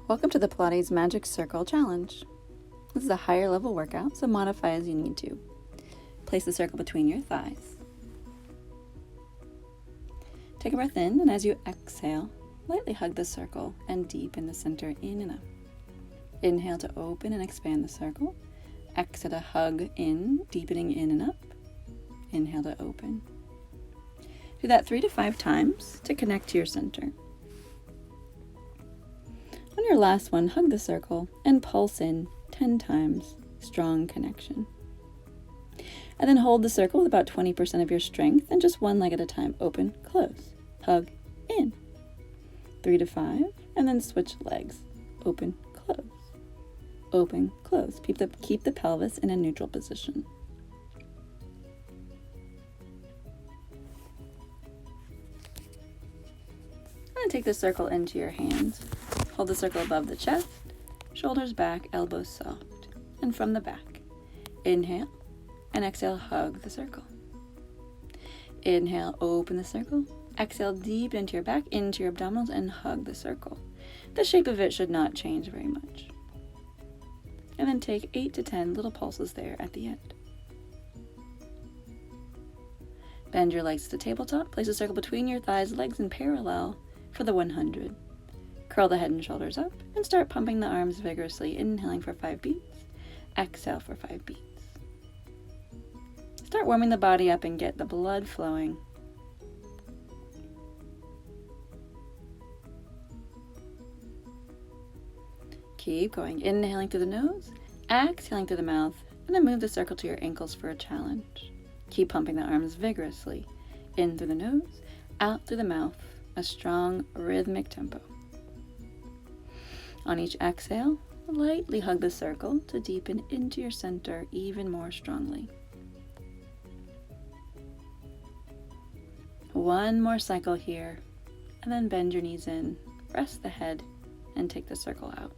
Welcome to the Pilates Magic Circle Challenge. This is a higher level workout, so modify as you need to. Place the circle between your thighs. Take a breath in, and as you exhale, lightly hug the circle and deepen the center in and up. Inhale to open and expand the circle. Exhale to hug in, deepening in and up. Inhale to open. Do that 3 to 5 times to connect to your center. On your last one, hug the circle and pulse in 10 times, strong connection. And then hold the circle with about 20% of your strength and just one leg at a time. Open, close, hug, in. 3 to 5, and then switch legs. Open, close, open, close. Keep the pelvis in a neutral position. And take the circle into your hands. Hold the circle above the chest, shoulders back, elbows soft. And from the back, inhale and exhale, hug the circle. Inhale, open the circle. Exhale, deep into your back, into your abdominals, and hug the circle. The shape of it should not change very much. And then take 8 to 10 little pulses there at the end. Bend your legs to the tabletop. Place the circle between your thighs, legs in parallel for the 100. Curl the head and shoulders up and start pumping the arms vigorously, inhaling for 5 beats, exhale for 5 beats. Start warming the body up and get the blood flowing. Keep going, inhaling through the nose, exhaling through the mouth, and then move the circle to your ankles for a challenge. Keep pumping the arms vigorously, in through the nose, out through the mouth, a strong rhythmic tempo. On each exhale, lightly hug the circle to deepen into your center even more strongly. One more cycle here, and then bend your knees in, rest the head, and take the circle out.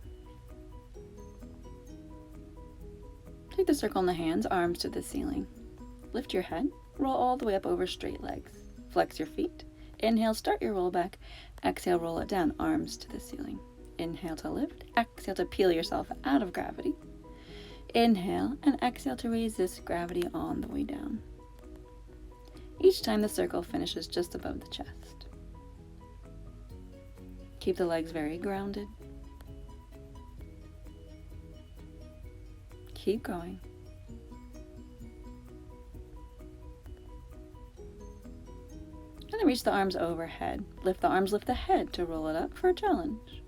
Take the circle in the hands, arms to the ceiling. Lift your head, roll all the way up over straight legs. Flex your feet. Inhale, start your roll back. Exhale, roll it down, arms to the ceiling. Inhale to lift, exhale to peel yourself out of gravity. Inhale and exhale to resist gravity on the way down. Each time the circle finishes just above the chest. Keep the legs very grounded. Keep going. And then reach the arms overhead. Lift the arms, lift the head to roll it up for a challenge.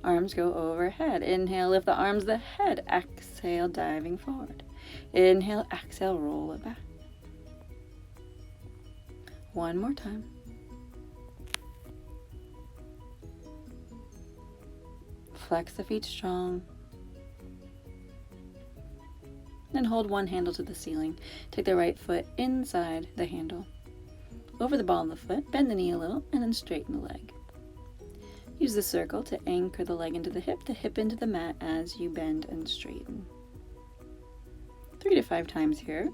Arms go overhead. Inhale, lift the arms, the head. Exhale, diving forward. Inhale, exhale, roll it back. One more time. Flex the feet strong. Then hold one handle to the ceiling. Take the right foot inside the handle. Over the ball of the foot, bend the knee a little, and then straighten the leg. Use the circle to anchor the leg into the hip into the mat as you bend and straighten. 3 to 5 times here.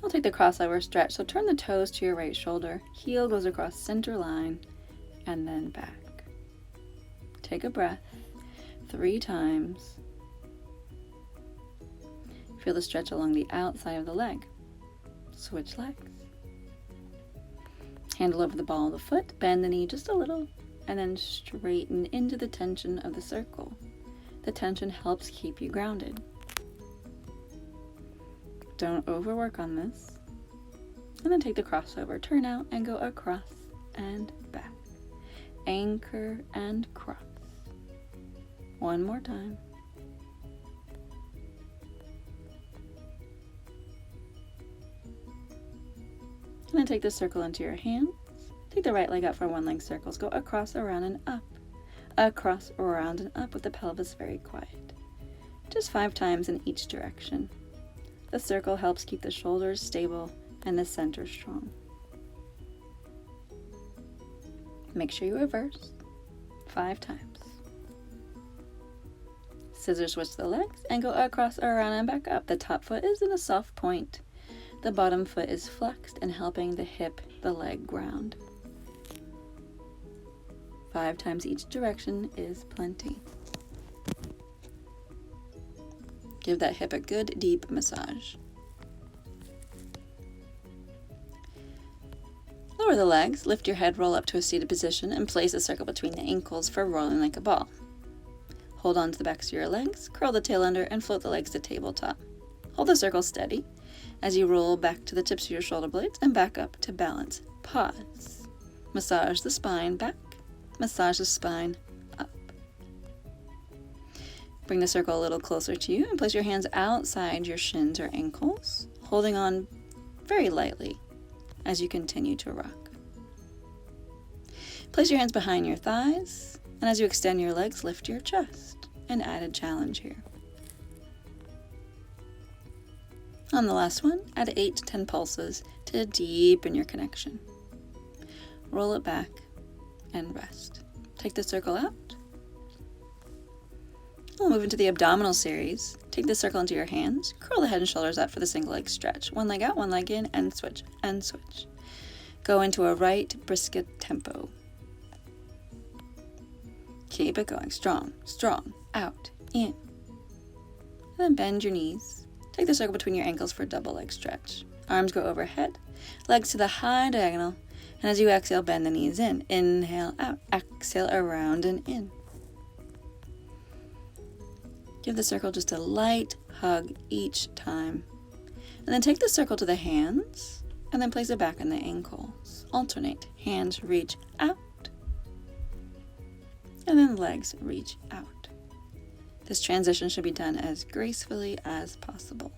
I'll take the crossover stretch, so turn the toes to your right shoulder. Heel goes across center line, and then back. Take a breath 3 times. Feel the stretch along the outside of the leg. Switch legs. Handle over the ball of the foot, bend the knee just a little, and then straighten into the tension of the circle. The tension helps keep you grounded. Don't overwork on this. And then take the crossover, turn out, and go across and back. Anchor and cross. One more time. And then take the circle into your hands. Take the right leg up for one leg circles. Go across, around, and up. Across, around, and up with the pelvis very quiet. Just 5 times in each direction. The circle helps keep the shoulders stable and the center strong. Make sure you reverse 5 times. Scissor switch the legs and go across, around, and back up. The top foot is in a soft point. The bottom foot is flexed and helping the hip, the leg ground. 5 times each direction is plenty. Give that hip a good deep massage. Lower the legs, lift your head, roll up to a seated position, and place a circle between the ankles for rolling like a ball. Hold on to the backs of your legs, curl the tail under, and float the legs to tabletop. Hold the circle steady as you roll back to the tips of your shoulder blades and back up to balance. Pause. Massage the spine back, massage the spine up. Bring the circle a little closer to you and place your hands outside your shins or ankles, holding on very lightly as you continue to rock. Place your hands behind your thighs, and as you extend your legs, lift your chest. An added challenge here. On the last one, add 8 to 10 pulses to deepen your connection. Roll it back and rest. Take the circle out. We'll move into the abdominal series. Take the circle into your hands. Curl the head and shoulders up for the single leg stretch. One leg out, one leg in, and switch, and switch. Go into a right brisket tempo. Keep it going. Strong, strong, out, in. And then bend your knees. Take the circle between your ankles for a double leg stretch. Arms go overhead, legs to the high diagonal, and as you exhale, bend the knees in. Inhale, out. Exhale, around and in. Give the circle just a light hug each time. And then take the circle to the hands, and then place it back on the ankles. Alternate. Hands reach out, and then legs reach out. This transition should be done as gracefully as possible.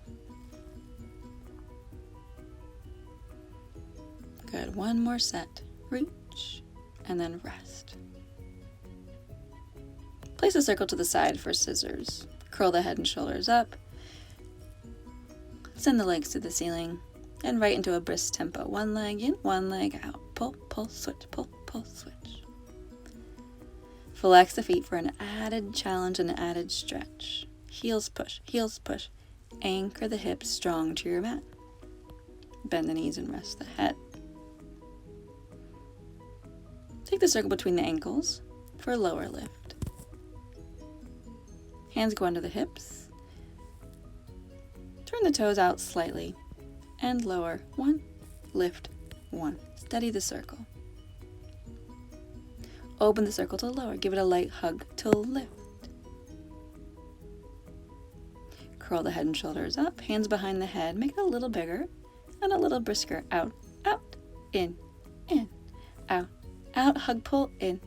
Good. One more set. Reach, and then rest. Place the circle to the side for scissors. Curl the head and shoulders up. Send the legs to the ceiling, and right into a brisk tempo. One leg in, one leg out. Pull, pull, switch, pull, pull, switch. Flex the feet for an added challenge and an added stretch. Heels push, heels push. Anchor the hips strong to your mat. Bend the knees and rest the head. Take the circle between the ankles for a lower lift. Hands go under the hips. Turn the toes out slightly and lower. 1, lift, 1. Steady the circle. Open the circle to lower. Give it a light hug to lift. Curl the head and shoulders up. Hands behind the head. Make it a little bigger and a little brisker. Out, out, in, out, out. Hug, pull, in.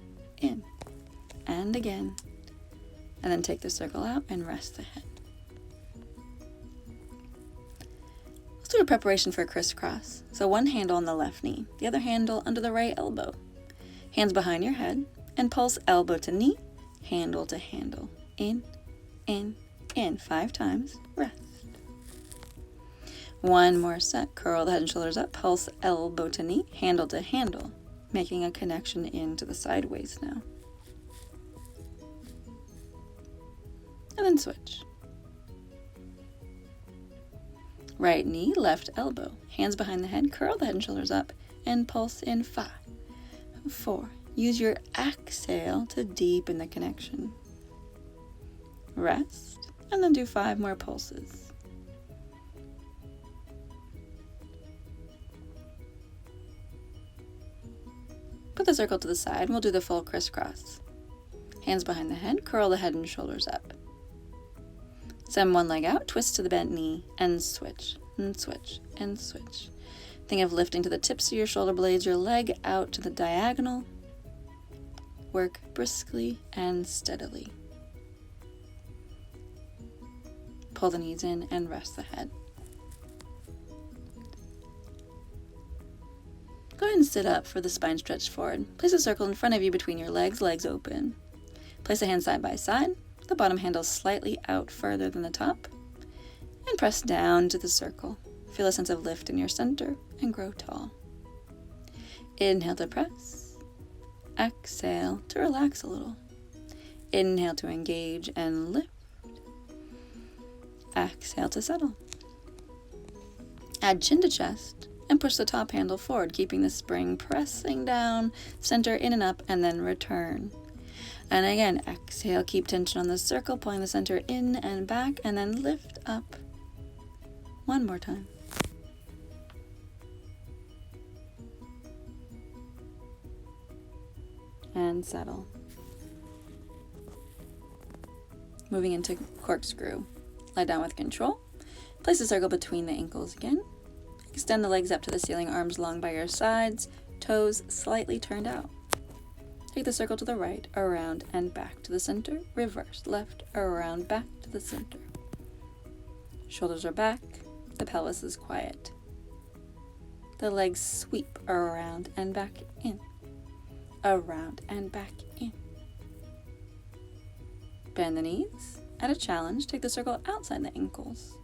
And again. And then take the circle out and rest the head. Let's do a preparation for a crisscross. So one handle on the left knee, the other handle under the right elbow. Hands behind your head, and pulse elbow to knee, handle to handle. In, 5 times, rest. One more set. Curl the head and shoulders up, pulse elbow to knee, handle to handle, making a connection into the sideways now. And then switch. Right knee, left elbow. Hands behind the head, curl the head and shoulders up, and pulse in 5, 4. Use your exhale to deepen the connection. Rest, and then do 5 more pulses. Put the circle to the side, and we'll do the full crisscross. Hands behind the head, curl the head and shoulders up. Send one leg out, twist to the bent knee, and switch, and switch, and switch. Think of lifting to the tips of your shoulder blades, your leg out to the diagonal. Work briskly and steadily. Pull the knees in and rest the head. Go ahead and sit up for the spine stretch forward. Place a circle in front of you between your legs, legs open. Place the hands side by side, the bottom handle slightly out further than the top, and press down to the circle. Feel a sense of lift in your center and grow tall. Inhale to press. Exhale to relax a little. Inhale to engage and lift. Exhale to settle. Add chin to chest and push the top handle forward, keeping the spring pressing down, center in and up, and then return. And again, exhale, keep tension on the circle, pulling the center in and back, and then lift up. One more time. And settle. Moving into corkscrew. Lie down with control. Place a circle between the ankles again. Extend the legs up to the ceiling, arms long by your sides, toes slightly turned out. Take the circle to the right, around and back to the center. Reverse, left, around, back to the center. Shoulders are back, the pelvis is quiet. The legs sweep around and back in. Around and back in. Bend the knees. At a challenge, take the circle outside the ankles.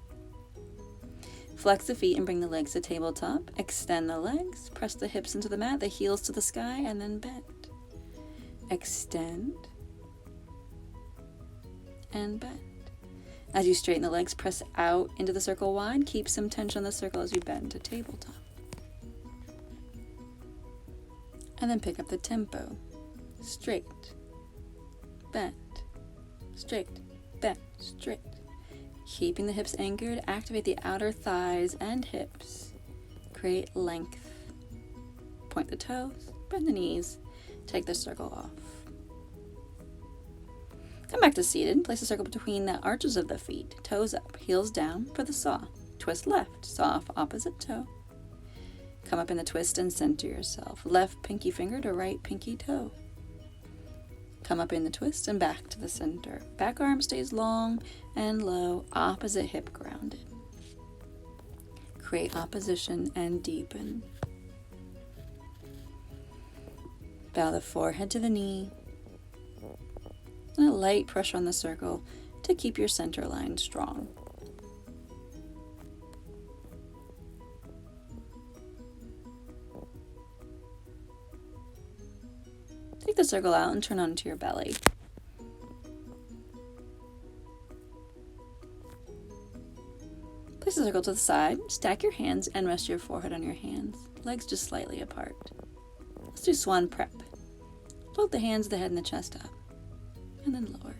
Flex the feet and bring the legs to tabletop. Extend the legs, press the hips into the mat, the heels to the sky, and then bend. Extend and bend. As you straighten the legs, press out into the circle wide. Keep some tension on the circle as you bend to tabletop. And then pick up the tempo. Straight, bend, straight, bend, straight. Keeping the hips anchored, activate the outer thighs and hips. Create length. Point the toes, bend the knees, take the circle off. Come back to seated. Place a circle between the arches of the feet. Toes up, heels down for the saw. Twist left, saw off opposite toe. Come up in the twist and center yourself. Left pinky finger to right pinky toe. Come up in the twist and back to the center. Back arm stays long and low, opposite hip grounded. Create opposition and deepen. Bow the forehead to the knee. And a light pressure on the circle to keep your center line strong. Take the circle out and turn onto your belly. Place the circle to the side, stack your hands and rest your forehead on your hands, legs just slightly apart. Let's do swan prep. Float the hands, the head, and the chest up, and then lower.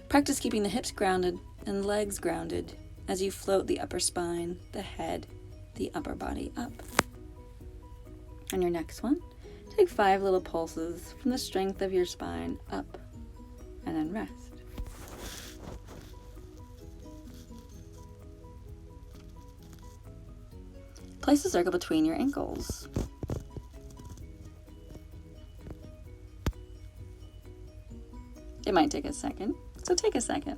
Practice keeping the hips grounded and legs grounded as you float the upper spine, the head, the upper body up. On your next one, take 5 little pulses from the strength of your spine up, and then rest. Place a circle between your ankles. It might take a second, so take a second.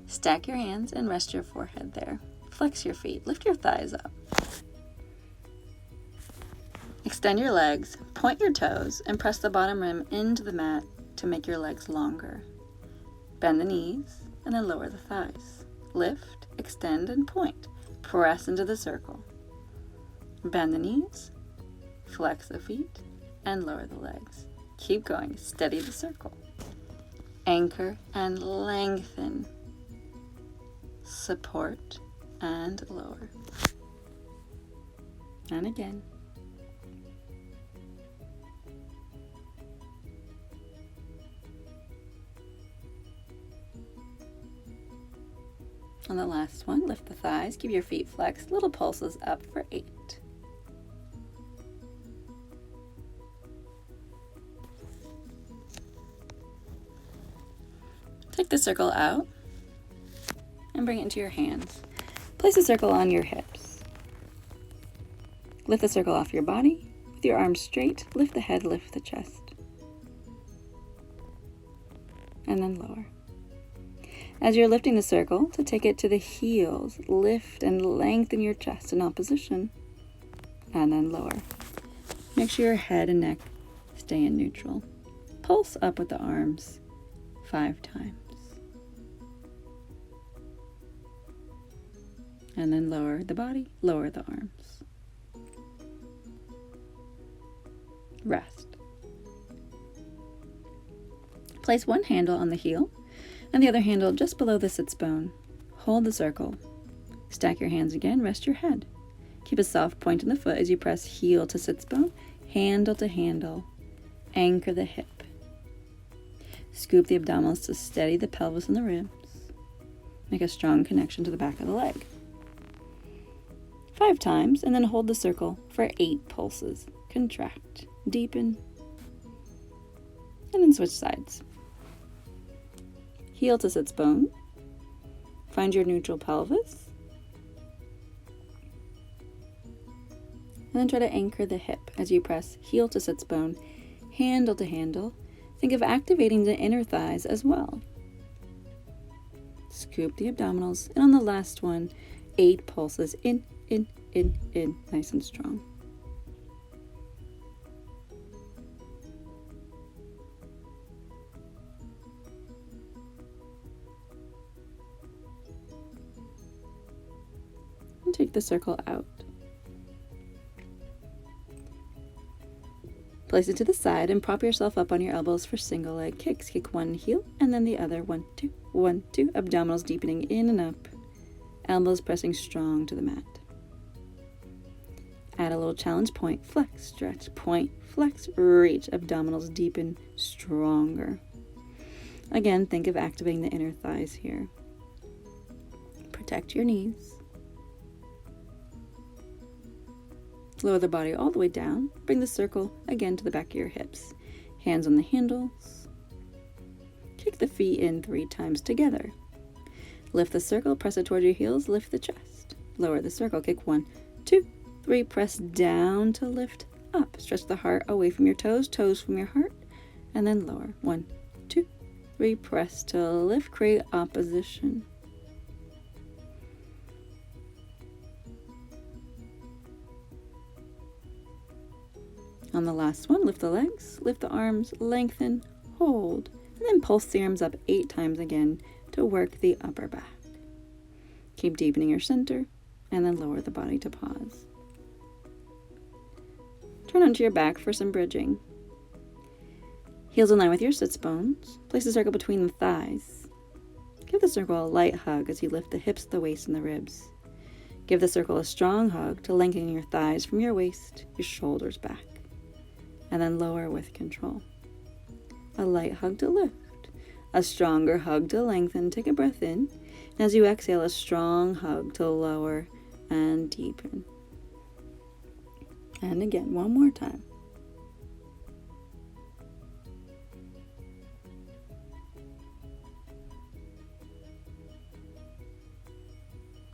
Stack your hands and rest your forehead there. Flex your feet, lift your thighs up. Extend your legs, point your toes, and press the bottom rim into the mat to make your legs longer. Bend the knees, and then lower the thighs. Lift, extend, and point. Press into the circle. Bend the knees, flex the feet, and lower the legs. Keep going, steady the circle. Anchor and lengthen. Support and lower. And again. On the last one, lift the thighs, keep your feet flexed, little pulses up for 8. Take the circle out and bring it into your hands. Place a circle on your hips. Lift the circle off your body. With your arms straight, lift the head, lift the chest. And then lower. As you're lifting the circle, to take it to the heels, lift and lengthen your chest in opposition, and then lower. Make sure your head and neck stay in neutral. Pulse up with the arms 5 times. And then lower the body, lower the arms. Rest. Place one handle on the heel and the other handle just below the sits bone. Hold the circle. Stack your hands again, rest your head. Keep a soft point in the foot as you press heel to sits bone, handle to handle. Anchor the hip. Scoop the abdominals to steady the pelvis and the ribs. Make a strong connection to the back of the leg. 5 times, and then hold the circle for 8 pulses. Contract, deepen, and then switch sides. Heel to sits bone. Find your neutral pelvis. And then try to anchor the hip as you press heel to sits bone, handle to handle. Think of activating the inner thighs as well. Scoop the abdominals, and on the last one, 8 pulses in, nice and strong. And take the circle out. Place it to the side and prop yourself up on your elbows for single leg kicks. Kick one heel and then the other. 1, 2, 1, 2. Abdominals deepening in and up. Elbows pressing strong to the mat. Add a little challenge. Point, flex, stretch. Point, flex, reach. Abdominals deepen stronger. Again, think of activating the inner thighs here. Protect your knees. Lower the body all the way down. Bring the circle again to the back of your hips. Hands on the handles. Kick the feet in 3 times together. Lift the circle, press it toward your heels, lift the chest. Lower the circle, kick 1, 2, 3, press down to lift up. Stretch the heart away from your toes, toes from your heart, and then lower. 1, 2, 3, press to lift, create opposition. On the last one, lift the legs, lift the arms, lengthen, hold, and then pulse the arms up 8 times again to work the upper back. Keep deepening your center, and then lower the body to pause. Turn onto your back for some bridging. Heels in line with your sits bones. Place the circle between the thighs. Give the circle a light hug as you lift the hips, the waist, and the ribs. Give the circle a strong hug to lengthen your thighs from your waist, your shoulders back. And then lower with control. A light hug to lift. A stronger hug to lengthen. Take a breath in. And as you exhale, a strong hug to lower and deepen. And again, one more time.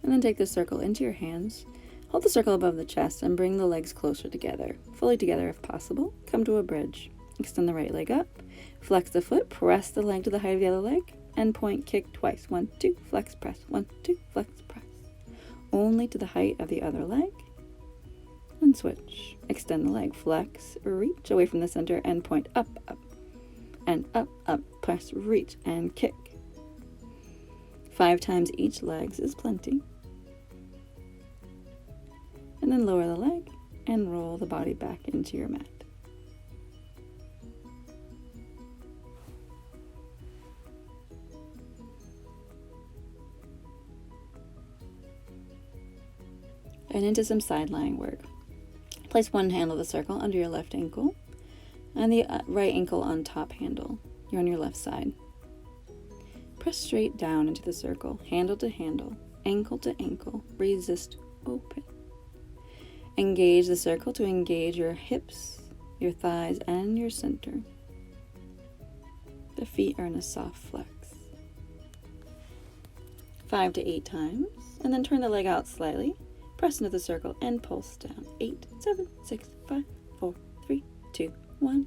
And then take the circle into your hands. Hold the circle above the chest and bring the legs closer together, fully together if possible. Come to a bridge. Extend the right leg up. Flex the foot, press the leg to the height of the other leg, and point, kick twice. 1, 2, flex, press. 1, 2, flex, press. Only to the height of the other leg. And switch. Extend the leg, flex, reach away from the center, and point up, up. And up, up, press, reach, and kick. 5 times each leg is plenty. And then lower the leg and roll the body back into your mat. And into some side lying work. Place one handle of the circle under your left ankle and the right ankle on top handle. You're on your left side. Press straight down into the circle, handle to handle, ankle to ankle. Resist, open. Engage the circle to engage your hips, your thighs, and your center. The feet are in a soft flex. 5 to 8 times, and then turn the leg out slightly. Press into the circle and pulse down. 8, 7, 6, 5, 4, 3, 2, 1.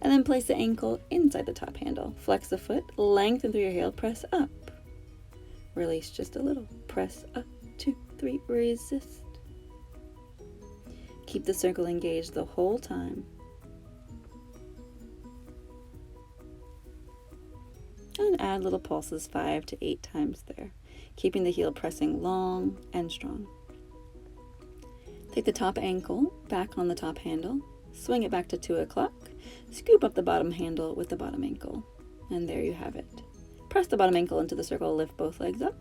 And then place the ankle inside the top handle. Flex the foot, lengthen through your heel, press up. Release just a little. Press up, 2, 3, resist. Keep the circle engaged the whole time. And add little pulses 5 to 8 times there, keeping the heel pressing long and strong. Take the top ankle back on the top handle, swing it back to 2 o'clock, scoop up the bottom handle with the bottom ankle, and there you have it. Press the bottom ankle into the circle, lift both legs up,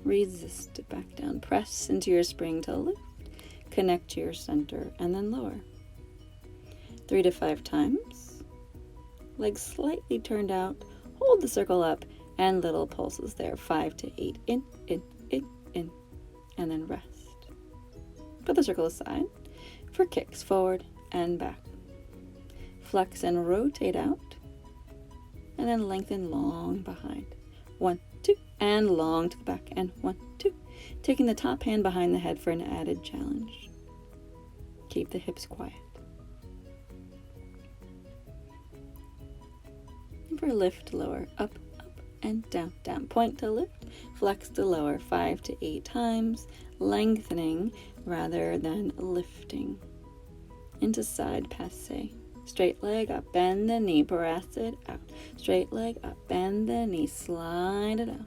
resist it back down. Press into your spring to lift, connect to your center, and then lower. 3 to 5 times. Legs slightly turned out. Hold the circle up, and little pulses there. 5 to 8. In, and then rest. Put the circle aside for kicks forward and back. Flex and rotate out, and then lengthen long behind. 1, 2, and long to the back, and 1, 2. Taking the top hand behind the head for an added challenge. Keep the hips quiet. And for lift, lower, up, and down, down. Point to lift, flex to lower 5 to 8 times, lengthening rather than lifting. Into side passe. Straight leg up, bend the knee, press it out. Straight leg up, bend the knee, slide it out.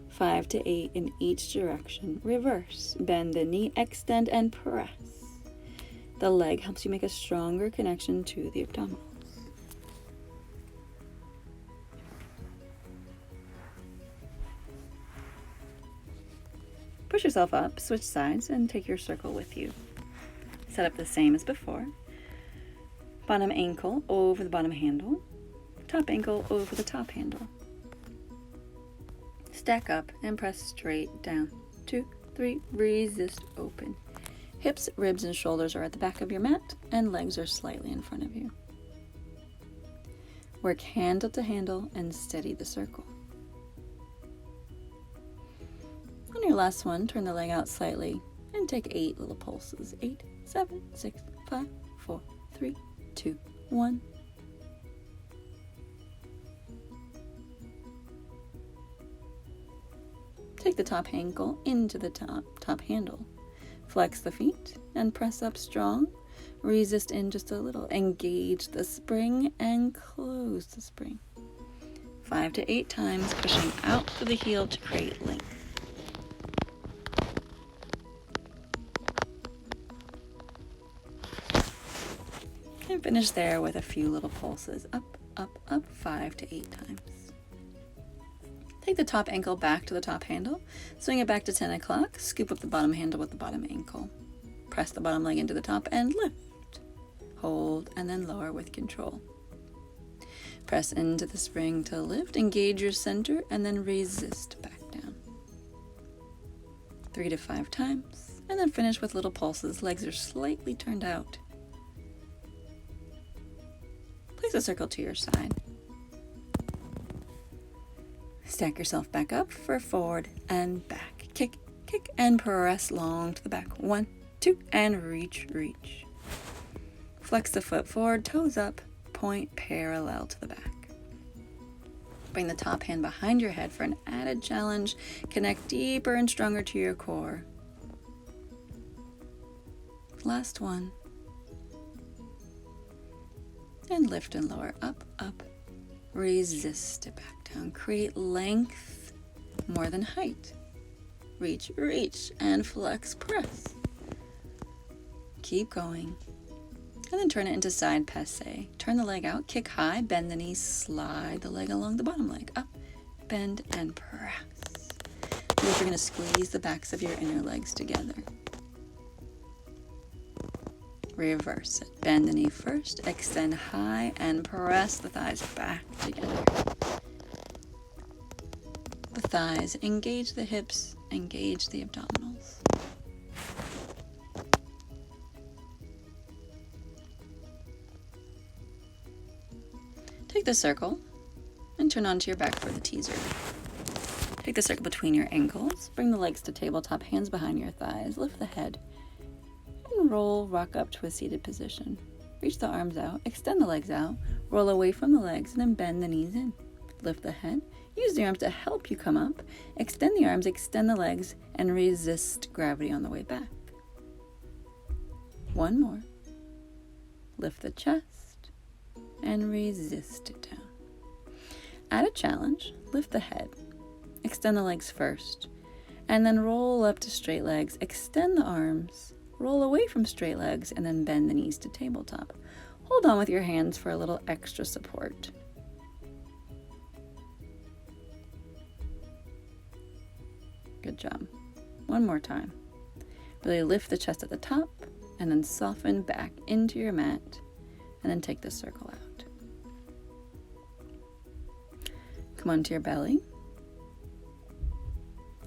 5 to 8 in each direction. Reverse, bend the knee, extend and press. The leg helps you make a stronger connection to the abdominals. Push yourself up, switch sides, and take your circle with you. Set up the same as before. Bottom ankle over the bottom handle. Top ankle over the top handle. Stack up and press straight down. 2, 3, resist, open. Hips, ribs, and shoulders are at the back of your mat, and legs are slightly in front of you. Work handle to handle and steady the circle. On your last one, turn the leg out slightly and take 8 little pulses. 8, 7, 6, 5, 4, 3, 2, 1. Take the top ankle into the top handle. Flex the feet and press up strong. Resist in just a little. Engage the spring and close the spring. 5 to 8 times, pushing out to the heel to create length. And finish there with a few little pulses. Up, up, up, 5 to 8 times. Take the top ankle back to the top handle. Swing it back to 10 o'clock. Scoop up the bottom handle with the bottom ankle. Press the bottom leg into the top and lift. Hold and then lower with control. Press into the spring to lift. Engage your center and then resist back down. 3 to 5 times. And then finish with little pulses. Legs are slightly turned out. Place a circle to your side. Stack yourself back up for forward and back. Kick, kick, and press long to the back. 1, 2, and reach, reach. Flex the foot forward, toes up, point parallel to the back. Bring the top hand behind your head for an added challenge. Connect deeper and stronger to your core. Last one. And lift and lower, up, up. Resist it back down. Create length more than height. Reach, reach, and flex, press. Keep going. And then turn it into side passe. Turn the leg out, kick high, bend the knees, slide the leg along the bottom leg. Up, bend, and press. And you're going to squeeze the backs of your inner legs together. Reverse it. Bend the knee first, extend high, and press the thighs back together. The thighs engage the hips, engage the abdominals. Take the circle and turn onto your back for the teaser. Take the circle between your ankles, bring the legs to tabletop, hands behind your thighs, lift the head, and roll, rock up to a seated position. Reach the arms out, extend the legs out, roll away from the legs, and then bend the knees in. Lift the head, use the arms to help you come up, extend the arms, extend the legs, and resist gravity on the way back. One more. Lift the chest, and resist it down. Add a challenge, lift the head, extend the legs first, and then roll up to straight legs, extend the arms, roll away from straight legs, and then bend the knees to tabletop. Hold on with your hands for a little extra support. Good job. One more time. Really lift the chest at the top and then soften back into your mat and then take the circle out. Come onto your belly.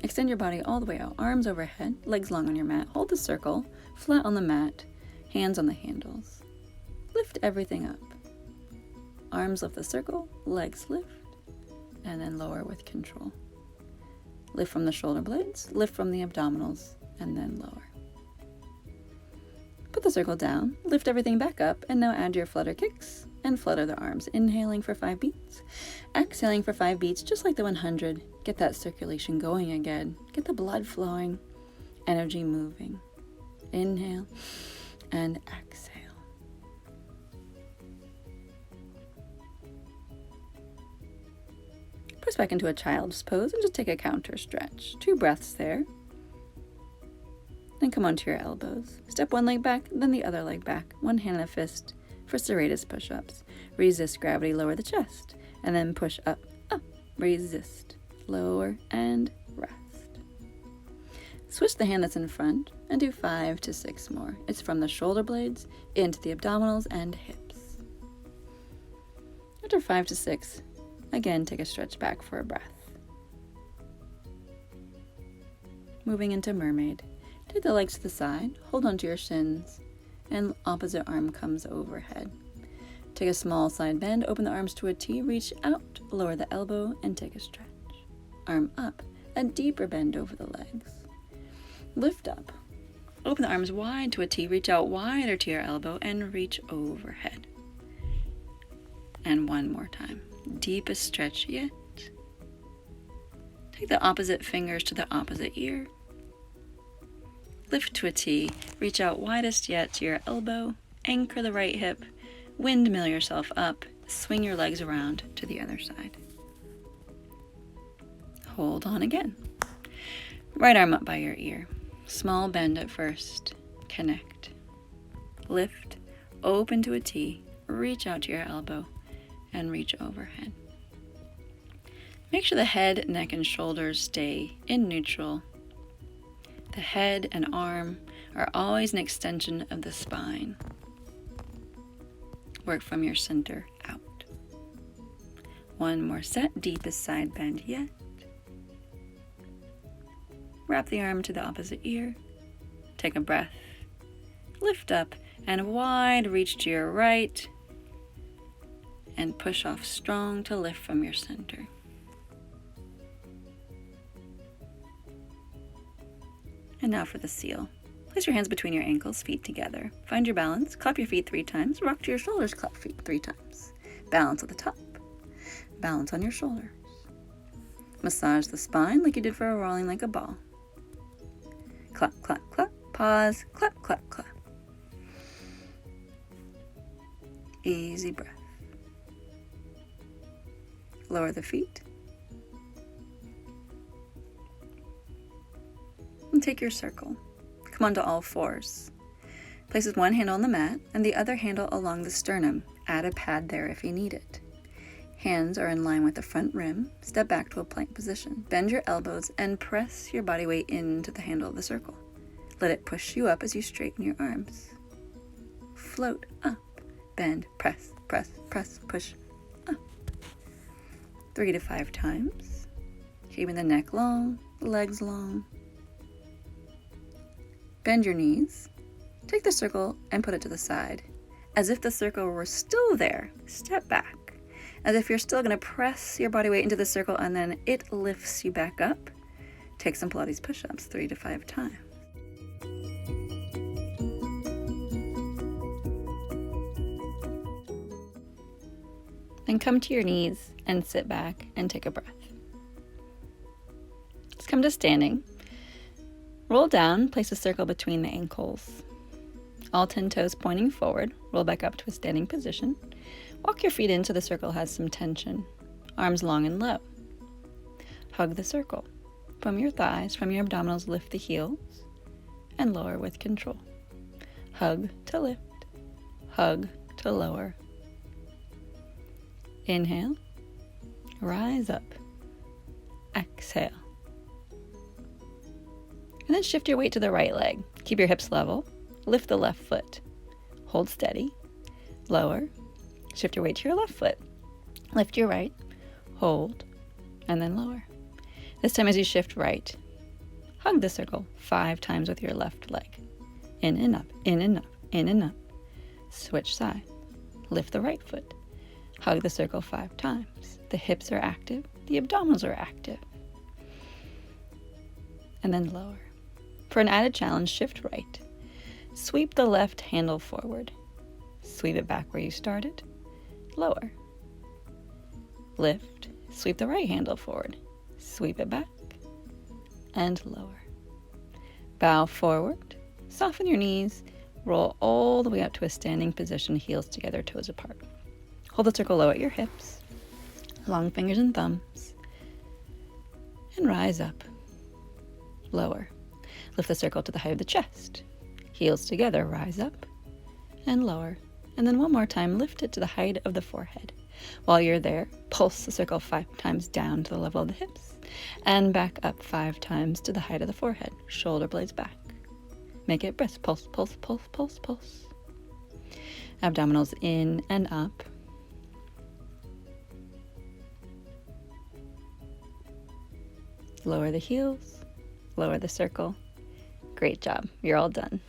Extend your body all the way out, arms overhead, legs long on your mat. Hold the circle, flat on the mat, hands on the handles. Lift everything up. Arms lift the circle, legs lift, and then lower with control. Lift from the shoulder blades, lift from the abdominals, and then lower. Put the circle down, lift everything back up, and now add your flutter kicks and flutter the arms. Inhaling for 5 beats, exhaling for 5 beats, just like the 100. Get that circulation going again. Get the blood flowing, energy moving. Inhale and exhale. Press back into a child's pose and just take a counter stretch. 2 breaths there. Then come onto your elbows. Step one leg back, then the other leg back. One hand in a fist for serratus push-ups. Resist gravity, lower the chest. And then push up, up. Resist, lower, and rest. Switch the hand that's in front and do 5 to 6 more. It's from the shoulder blades into the abdominals and hips. After 5 to 6, again take a stretch back for a breath. Moving into mermaid. Take the legs to the side, hold onto your shins, and opposite arm comes overhead. Take a small side bend, open the arms to a T, reach out, lower the elbow, and take a stretch. Arm up, a deeper bend over the legs. Lift up. Open the arms wide to a T, reach out wider to your elbow, and reach overhead. And one more time. Deepest stretch yet. Take the opposite fingers to the opposite ear. Lift to a T, reach out widest yet to your elbow, anchor the right hip, windmill yourself up, swing your legs around to the other side. Hold on again. Right arm up by your ear. Small bend at first. Connect. Lift, open to a T, reach out to your elbow, and reach overhead. Make sure the head, neck, and shoulders stay in neutral. The head and arm are always an extension of the spine. Work from your center out. One more set, deepest side bend yet. Wrap the arm to the opposite ear. Take a breath. Lift up and wide reach to your right. And push off strong to lift from your center. And now for the seal. Place your hands between your ankles, feet together. Find your balance, clap your feet 3 times, rock to your shoulders, clap feet 3 times. Balance at the top, balance on your shoulders. Massage the spine like you did for a rolling like a ball. Clap, clap, clap, pause, clap, clap, clap. Easy breath. Lower the feet. And take your circle. Come onto all fours. Place one handle on the mat and the other handle along the sternum. Add a pad there if you need it. Hands are in line with the front rim. Step back to a plank position. Bend your elbows and press your body weight into the handle of the circle. Let it push you up as you straighten your arms. Float up. Bend, press, press, press, push up. 3 to 5 times. Keeping the neck long, the legs long. Bend your knees. Take the circle and put it to the side. As if the circle were still there, step back. As if you're still going to press your body weight into the circle and then it lifts you back up. Take some Pilates push-ups 3 to 5 times. Then come to your knees and sit back and take a breath. Let's come to standing. Roll down, place a circle between the ankles. All 10 toes pointing forward, roll back up to a standing position. Walk your feet in so the circle has some tension. Arms long and low. Hug the circle. From your thighs, from your abdominals, lift the heels and lower with control. Hug to lift, hug to lower. Inhale, rise up, exhale. And then shift your weight to the right leg. Keep your hips level. Lift the left foot. Hold steady. Lower. Shift your weight to your left foot. Lift your right. Hold. And then lower. This time as you shift right, hug the circle 5 times with your left leg. In and up, in and up, in and up. Switch side. Lift the right foot. Hug the circle 5 times. The hips are active. The abdominals are active. And then lower. For an added challenge, shift right. Sweep the left handle forward. Sweep it back where you started. Lower. Lift. Sweep the right handle forward. Sweep it back. And lower. Bow forward. Soften your knees. Roll all the way up to a standing position, heels together, toes apart. Hold the circle low at your hips. Long fingers and thumbs. And rise up. Lower. Lift the circle to the height of the chest. Heels together, rise up and lower. And then one more time, lift it to the height of the forehead. While you're there, pulse the circle 5 times down to the level of the hips and back up 5 times to the height of the forehead. Shoulder blades back. Make it brisk. Pulse, pulse, pulse, pulse, pulse. Abdominals in and up. Lower the heels. Lower the circle. Great job. You're all done.